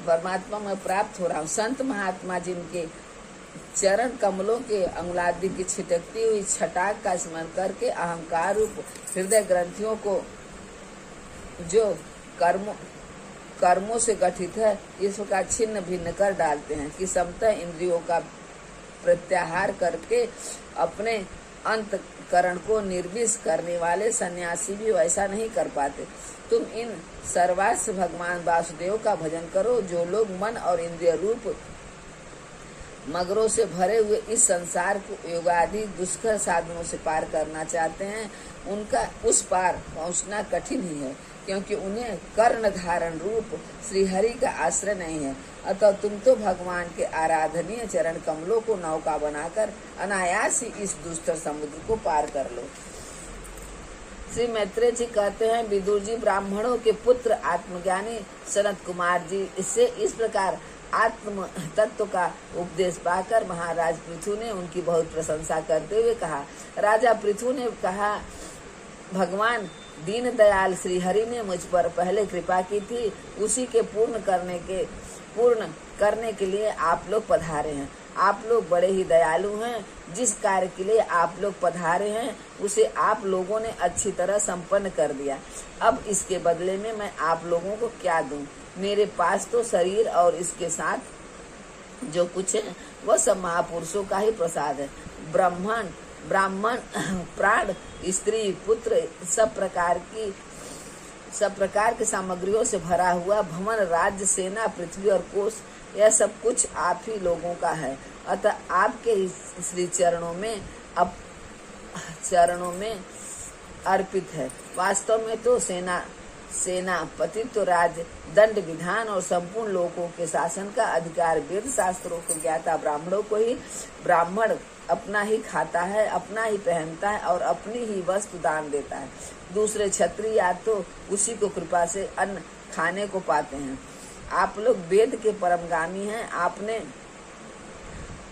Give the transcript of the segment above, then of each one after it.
परमात्मा में प्राप्त हो रहा हूँ। संत महात्मा जिनके चरण कमलों के अंगुलादि की छिटकती हुई छटाक का स्मरण करके अहंकार रूप हृदय ग्रंथियों को जो कर्मों से गठित है इस प्रकार छिन्न भिन्न कर डालते हैं कि समतः इंद्रियों का प्रत्याहार करके अपने अंतकरण को निर्विष करने वाले सन्यासी भी वैसा नहीं कर पाते। तुम इन सर्वास्व भगवान वासुदेव का भजन करो। जो लोग मन और इंद्रिय रूप मगरों से भरे हुए इस संसार को योगादि दुष्कर साधनों से पार करना चाहते हैं, उनका उस पार पहुंचना कठिन ही है, क्योंकि उन्हें कर्ण धारण रूप श्रीहरि का आश्रय नहीं है। अतः तुम तो भगवान के आराधनीय चरण कमलों को नौका बनाकर अनायास ही इस दुष्टर समुद्र को पार कर लो। श्री मैत्रेय जी कहते हैं, विदुर जी ब्राह्मणों के पुत्र आत्मज्ञानी सनत कुमार जी इससे इस प्रकार आत्म तत्व का उपदेश पाकर महाराज पृथु ने उनकी बहुत प्रशंसा करते हुए कहा। राजा पृथु ने कहा, भगवान दीन दयाल श्री हरि ने मुझ पर पहले कृपा की थी, उसी के पूर्ण करने के लिए आप लोग पधारे हैं। आप लोग बड़े ही दयालु हैं। जिस कार्य के लिए आप लोग पधारे हैं उसे आप लोगों ने अच्छी तरह संपन्न कर दिया। अब इसके बदले में मैं आप लोगों को क्या दूं? मेरे पास तो शरीर और इसके साथ जो कुछ है वह सब महापुरुषों का ही प्रसाद है। ब्राह्मण, प्राण, स्त्री, पुत्र, सब प्रकार की सामग्रियों से भरा हुआ भवन, राज्य, सेना, पृथ्वी और कोष, यह सब कुछ आप ही लोगों का है। अतः आपके श्री चरणों में अर्पित है। वास्तव में तो सेनापति तो राज, दंड, विधान और संपूर्ण लोगों के शासन का अधिकार वेद शास्त्रों को ज्ञाता ब्राह्मणों को ही। ब्राह्मण अपना ही खाता है, अपना ही पहनता है और अपनी ही वस्तु दान देता है। दूसरे क्षत्रिय या तो उसी को कृपा से अन्न खाने को पाते हैं। आप लोग वेद के परमगामी हैं। आपने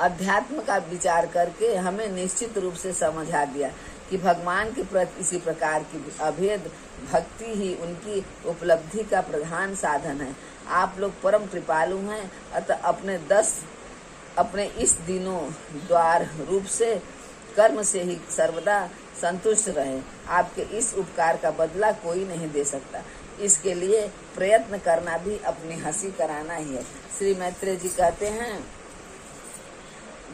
अध्यात्म का विचार करके हमें निश्चित रूप से समझा दिया कि भगवान के प्रति इसी प्रकार की अभेद भक्ति ही उनकी उपलब्धि का प्रधान साधन है। आप लोग परम कृपालु हैं। अतः अपने इस दिनों द्वार रूप से कर्म से ही सर्वदा संतुष्ट रहे। आपके इस उपकार का बदला कोई नहीं दे सकता। इसके लिए प्रयत्न करना भी अपनी हंसी कराना ही है। श्री मैत्रेय जी कहते हैं,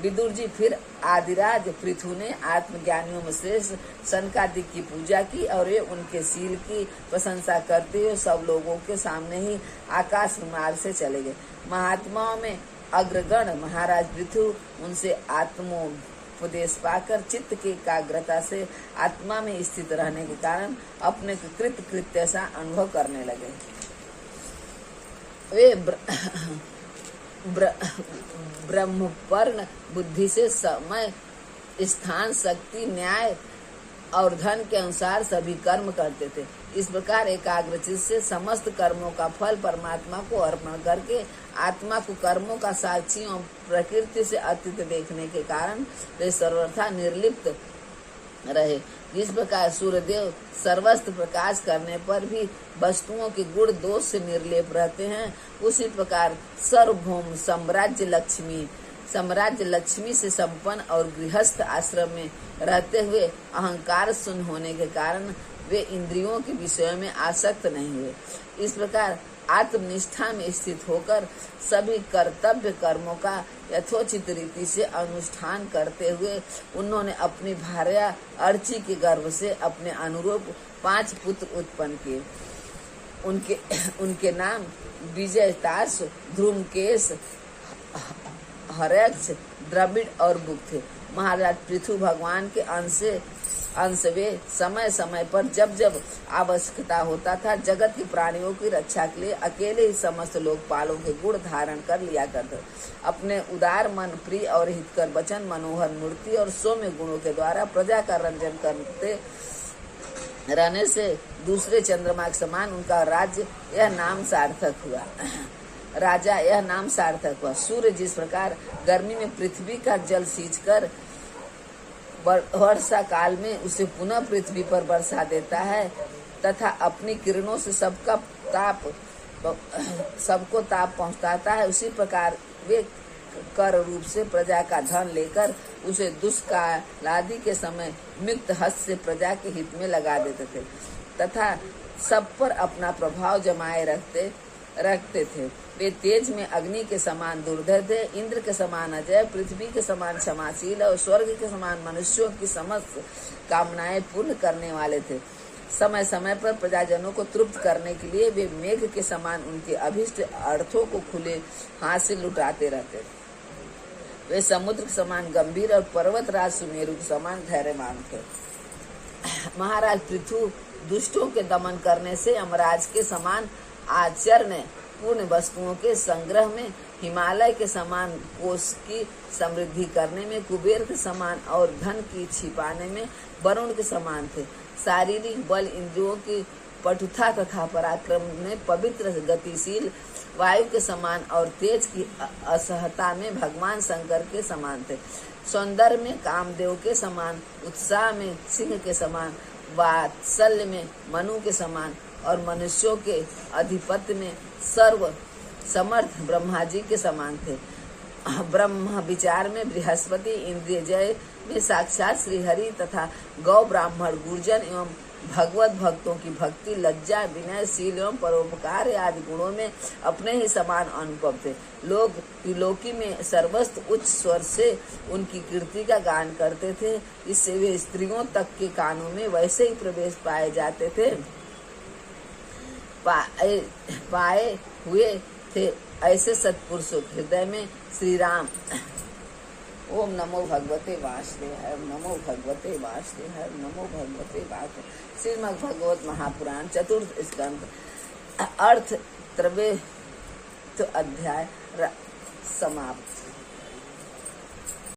विदुर जी फिर आदिराज पृथु ने आत्मज्ञानियों में श्रेष्ठ सनकादिक की पूजा की और ये उनके शील की प्रशंसा करते हुए सब लोगों के सामने ही आकाश मार्ग से चले गए। महात्माओं में अग्रगण महाराज पृथु उनसे आत्मोपदेश पाकर चित्त की एकाग्रता से आत्मा में स्थित रहने के कारण अपने कृत्य सा अनुभव करने लगे। वे ब्रह्मपर्ण बुद्धि से समय, स्थान, शक्ति, न्याय और धन के अनुसार सभी कर्म करते थे। इस प्रकार एकाग्रचित से समस्त कर्मों का फल परमात्मा को अर्पण करके आत्मा को कर्मों का साक्षी और प्रकृति से अतीत देखने के कारण वे सर्वथा निर्लिप्त रहे। जिस प्रकार सूर्यदेव सर्वस्त्र प्रकाश करने पर भी वस्तुओं के गुण दोष से निर्लेप रहते हैं, उसी प्रकार सार्वभौम साम्राज्य लक्ष्मी से संपन्न और गृहस्थ आश्रम में रहते हुए अहंकार शून्य होने के कारण वे इंद्रियों के विषयों में आसक्त नहीं हुए। इस प्रकार आत्मनिष्ठा में स्थित होकर सभी कर्तव्य कर्मों का यथोचित रीति से अनुष्ठान करते हुए उन्होंने अपनी भार्या अर्ची के गर्भ से अपने अनुरूप 5 पुत्र उत्पन्न किए। उनके नाम विजयताश, ध्रुमकेश, हरक्ष, द्रविड़ और बुक थे। महाराज पृथु भगवान के अंश वे समय समय पर जब जब आवश्यकता होता था जगत की प्राणियों की रक्षा के लिए अकेले ही समस्त लोकपालों के गुण धारण कर लिया करते। अपने उदार मन, प्रिय और हितकर वचन, मनोहर मूर्ति और सौम्य गुणों के द्वारा प्रजा का रंजन करते रहने से दूसरे चंद्रमा के समान उनका राज्य यह नाम सार्थक हुआ। सूर्य जिस प्रकार गर्मी में पृथ्वी का जल सींचकर वर्षा काल में उसे पुनः पृथ्वी पर बरसा देता है तथा अपनी किरणों से सबका ताप सबको ताप पहुंचाता है, उसी प्रकार वे कर रूप से प्रजा का धन लेकर उसे दुष्कालादि के समय मुक्त हस्त से प्रजा के हित में लगा देते थे तथा सब पर अपना प्रभाव जमाए रखते थे। वे तेज में अग्नि के समान दुर्धर थे, इंद्र के समान अजय, पृथ्वी के समान क्षमाशील और स्वर्ग के समान मनुष्यों की समस्त कामनाएं पूर्ण करने वाले थे। समय समय पर प्रजाजनों को तृप्त करने के लिए वे मेघ के समान उनके अभिष्ट अर्थों को खुले हाथ से लुटाते रहते। वे समुद्र के समान गंभीर और पर्वतराज सुमेरु के समान धैर्यवान थे। महाराज पृथु दुष्टों के दमन करने से यमराज के समान आचरण पूर्ण वस्तुओं के संग्रह में, हिमालय के समान कोष की समृद्धि करने में, कुबेर के समान और धन की छिपाने में वरुण के समान थे। शारीरिक बल, इंद्रियों की पटुता तथा पराक्रम में पवित्र गतिशील वायु के समान और तेज की असहता में भगवान शंकर के समान थे। सौंदर्य में कामदेव के समान, उत्साह में सिंह के समान, वात्सल्य में मनु के समान और मनुष्यों के अधिपत्य में सर्व समर्थ ब्रह्मा जी के समान थे। ब्रह्म विचार में बृहस्पति, इंद्रिय जय में साक्षात श्रीहरि तथा गौ ब्राह्मण गुर्जन एवं भगवत भक्तों की भक्ति, लज्जा, विनय, शील एवं परोपकार आदि गुणों में अपने ही समान अनुभव थे। लोग त्रिलोकी में सर्वस्त्र उच्च स्वर से उनकी कीर्ति का गान करते थे, इससे वे स्त्रियों तक के कानों में वैसे ही प्रवेश पाए जाते थे पाए हुए थे। ऐसे सत्पुरुषों हृदय में श्री राम। ओम नमो भगवते वासुदेवाय, नमो भगवते वासुदेवाय, नमो भगवते वासुदेवाय। श्रीमद् भागवत महापुराण चतुर्थ स्कंध अर्थ त्रैवित अध्याय समाप्त।